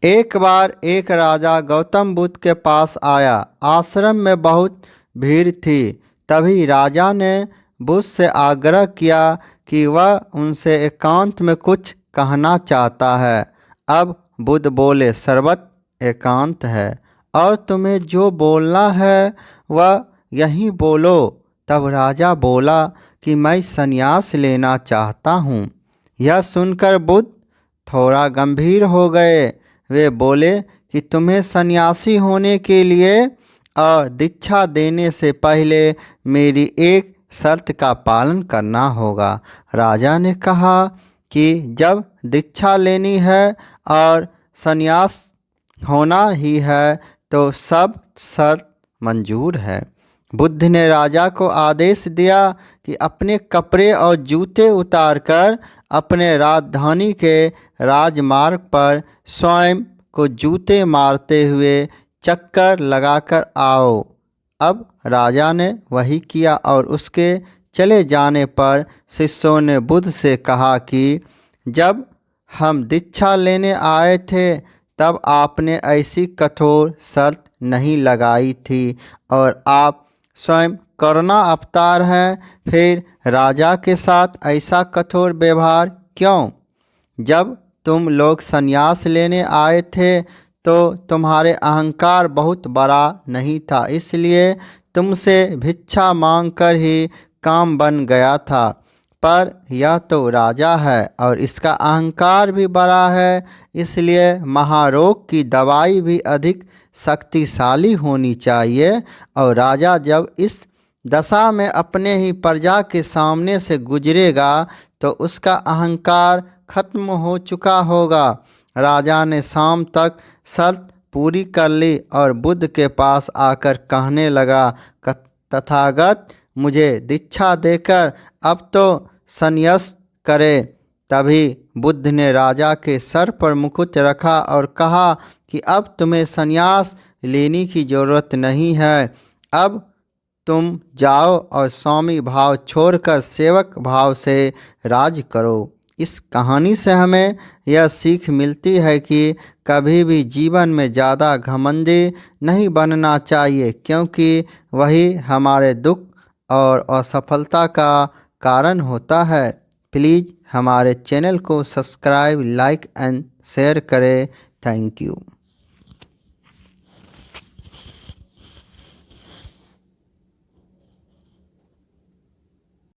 एक बार एक राजा गौतम बुद्ध के पास आया। आश्रम में बहुत भीड़ थी। तभी राजा ने बुद्ध से आग्रह किया कि वह उनसे एकांत में कुछ कहना चाहता है। अब बुद्ध बोले, सर्वत एकांत है और तुम्हें जो बोलना है वह यहीं बोलो। तब राजा बोला कि मैं संन्यास लेना चाहता हूँ। यह सुनकर बुद्ध थोड़ा गंभीर हो गए। वे बोले कि तुम्हें सन्यासी होने के लिए और दीक्षा देने से पहले मेरी एक शर्त का पालन करना होगा। राजा ने कहा कि जब दीक्षा लेनी है और सन्यास होना ही है तो सब शर्त मंजूर है। बुद्ध ने राजा को आदेश दिया कि अपने कपड़े और जूते उतारकर अपने राजधानी के राजमार्ग पर स्वयं को जूते मारते हुए चक्कर लगाकर आओ। अब राजा ने वही किया और उसके चले जाने पर शिष्यों ने बुद्ध से कहा कि जब हम दीक्षा लेने आए थे तब आपने ऐसी कठोर शर्त नहीं लगाई थी और आप स्वयं करुणा अवतार हैं, फिर राजा के साथ ऐसा कठोर व्यवहार क्यों? जब तुम लोग संन्यास लेने आए थे तो तुम्हारे अहंकार बहुत बड़ा नहीं था, इसलिए तुमसे भिक्षा मांगकर ही काम बन गया था। पर यह तो राजा है और इसका अहंकार भी बड़ा है, इसलिए महारोग की दवाई भी अधिक शक्तिशाली होनी चाहिए। और राजा जब इस दशा में अपने ही प्रजा के सामने से गुजरेगा तो उसका अहंकार खत्म हो चुका होगा। राजा ने शाम तक शर्त पूरी कर ली और बुद्ध के पास आकर कहने लगा, तथागत मुझे दीक्षा देकर अब तो संन्यास करे। तभी बुद्ध ने राजा के सर पर मुकुट रखा और कहा कि अब तुम्हें संन्यास लेने की जरूरत नहीं है। अब तुम जाओ और स्वामी भाव छोड़कर सेवक भाव से राज करो। इस कहानी से हमें यह सीख मिलती है कि कभी भी जीवन में ज़्यादा घमंडी नहीं बनना चाहिए, क्योंकि वही हमारे दुख और असफलता का कारण होता है। प्लीज़ हमारे चैनल को सब्सक्राइब, लाइक एंड शेयर करें। Thank you.